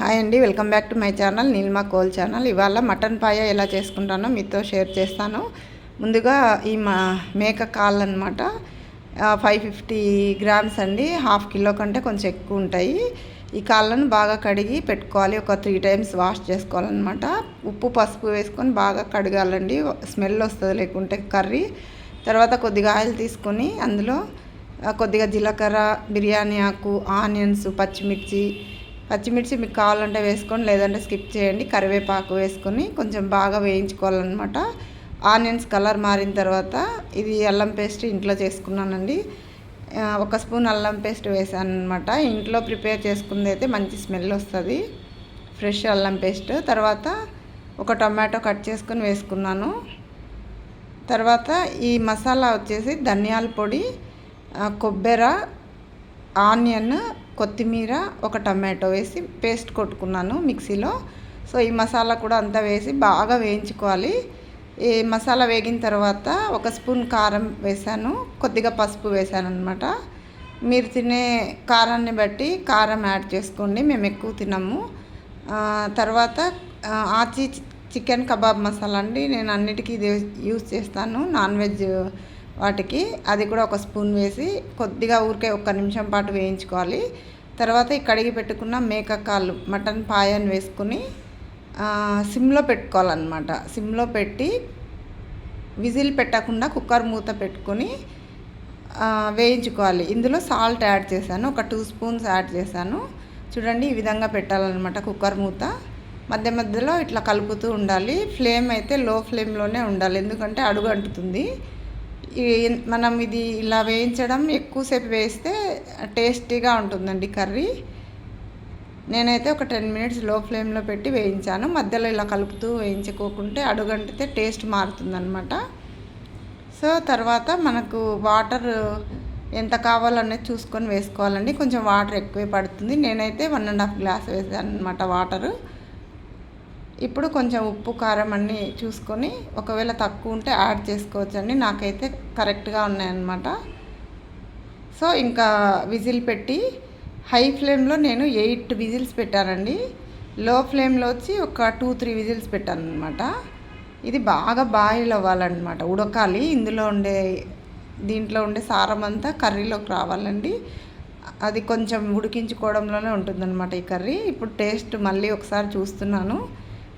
Hi అండి, welcome back to my channel Neelima coal channel. ఇవాళ mutton పాయ ఎలా చేసుకుంటానో మీతో షేర్ చేస్తాను. ముందుగా ఈ మేక కాళ్ళు అనమాట 550 గ్రామ్స్ అండి. హాఫ్ కిలో కంటే కొంచెం ఎక్కువ ఉంటాయి. ఈ కాళ్ళను బాగా కడిగి పెట్టుకోవాలి. ఒక 3 టైమ్స్ వాష్ చేసుకోవాలన్నమాట. ఉప్పు పసుపు వేసుకొని బాగా కడగాలండి, స్మెల్ వస్తుంది లేకుంటే కర్రీ. తర్వాత కొద్దిగా ఆయిల్ తీసుకొని అందులో కొద్దిగా జీలకర్ర, బిర్యానీ ఆకు, ఆనియన్స్, పచ్చిమిర్చి మీకు కావాలంటే వేసుకొని, లేదంటే స్కిప్ చేయండి. కరివేపాకు వేసుకొని కొంచెం బాగా వేయించుకోవాలన్నమాట. ఆనియన్స్ కలర్ మారిన తర్వాత ఇది అల్లం పేస్ట్ ఇంట్లో చేసుకున్నానండి. 1 స్పూన్ అల్లం పేస్ట్ వేసాను అనమాట. ఇంట్లో ప్రిపేర్ చేసుకుంది అయితే మంచి స్మెల్ వస్తుంది, ఫ్రెష్ అల్లం పేస్ట్. తర్వాత ఒక టొమాటో కట్ చేసుకొని వేసుకున్నాను. తర్వాత ఈ మసాలా వచ్చేసి ధనియాల పొడి, కొబ్బరి, ఆనియన్, కొత్తిమీర, ఒక టమాటో వేసి పేస్ట్ కొట్టుకున్నాను మిక్సీలో. సో ఈ మసాలా కూడా అంతా వేసి బాగా వేయించుకోవాలి. ఈ మసాలా వేగిన తర్వాత 1 స్పూన్ కారం వేసాను, కొద్దిగా పసుపు వేసాను అనమాట. మీరు తినే కారాన్ని బట్టి కారం యాడ్ చేసుకోండి, మేము ఎక్కువ తినము. తర్వాత ఆచి చికెన్ కబాబ్ మసాలా అండి, నేను అన్నిటికీ ఇది యూజ్ చేస్తాను, నాన్ వెజ్ వాటికి. అది కూడా 1 స్పూన్ వేసి కొద్దిగా ఊరికే 1 నిమిషం పాటు వేయించుకోవాలి. తర్వాత ఈ కడిగి పెట్టుకున్న మేక కాళ్ళు మటన్ పాయాన్ని వేసుకుని సిమ్లో పెట్టుకోవాలన్నమాట. సిమ్లో పెట్టి విజిల్ పెట్టకుండా కుక్కర్ మూత పెట్టుకొని వేయించుకోవాలి. ఇందులో సాల్ట్ యాడ్ చేశాను, ఒక 2 స్పూన్స్ యాడ్ చేశాను. చూడండి, ఈ విధంగా పెట్టాలన్నమాట కుక్కర్ మూత. మధ్య మధ్యలో ఇట్లా కలుపుతూ ఉండాలి. ఫ్లేమ్ అయితే లో ఫ్లేమ్లోనే ఉండాలి, ఎందుకంటే అడుగు అంటుతుంది. మనం ఇది ఇలా వేయించడం ఎక్కువసేపు వేస్తే టేస్టీగా ఉంటుందండి కర్రీ. నేనైతే ఒక 10 మినిట్స్ లో ఫ్లేమ్లో పెట్టి వేయించాను. మధ్యలో ఇలా కలుపుతూ వేయించుకోకుంటే అడుగంటితే టేస్ట్ మారుతుందన్నమాట. సో తర్వాత మనకు వాటర్ ఎంత కావాలనేది చూసుకొని వేసుకోవాలండి. కొంచెం వాటర్ ఎక్కువే పడుతుంది. నేనైతే 1.5 గ్లాస్ వేసాను అనమాట వాటరు. ఇప్పుడు కొంచెం ఉప్పు కారం అన్నీ చూసుకొని, ఒకవేళ తక్కువ ఉంటే యాడ్ చేసుకోవచ్చండి. నాకైతే కరెక్ట్గా ఉన్నాయన్నమాట. సో ఇంకా విజిల్ పెట్టి హై ఫ్లేమ్లో నేను 8 విజిల్స్ పెట్టానండి. లో ఫ్లేమ్లో వచ్చి ఒక 2-3 విజిల్స్ పెట్టాను అనమాట. ఇది బాగా బాయిల్ అవ్వాలన్నమాట, ఉడకాలి. దీంట్లో ఉండే సారం అంతా కర్రీలోకి రావాలండి. అది కొంచెం ఉడికించుకోవడంలోనే ఉంటుందన్నమాట ఈ కర్రీ. ఇప్పుడు టేస్ట్ మళ్ళీ ఒకసారి చూస్తున్నాను,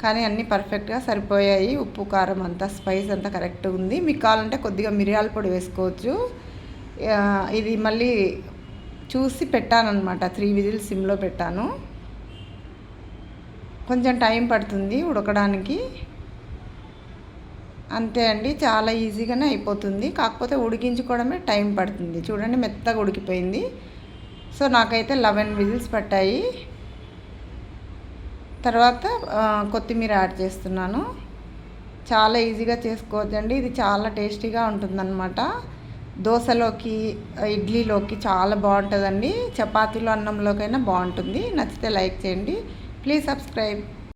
కానీ అన్నీ పర్ఫెక్ట్గా సరిపోయాయి. ఉప్పు కారం అంతా, స్పైస్ అంతా కరెక్ట్గా ఉంది. మీకు కావాలంటే కొద్దిగా మిరియాల పొడి వేసుకోవచ్చు. ఇది మళ్ళీ చూసి పెట్టానన్నమాట. 3 విజిల్స్ సిమ్లో పెట్టాను. కొంచెం టైం పడుతుంది ఉడకడానికి, అంతే అండి. చాలా ఈజీగానే అయిపోతుంది, కాకపోతే ఉడికించుకోవడమే టైం పడుతుంది. చూడండి, మెత్తగా ఉడికిపోయింది. సో నాకైతే 11 విజిల్స్ పట్టాయి. తర్వాత కొత్తిమీర యాడ్ చేస్తున్నాను. చాలా ఈజీగా చేసుకోవచ్చండి, ఇది చాలా టేస్టీగా ఉంటుందన్నమాట. దోశలోకి, ఇడ్లీలోకి చాలా బాగుంటుందండి. చపాతీలో, అన్నంలోకైనా బాగుంటుంది. నచ్చితే లైక్ చేయండి, ప్లీజ్ సబ్స్క్రైబ్.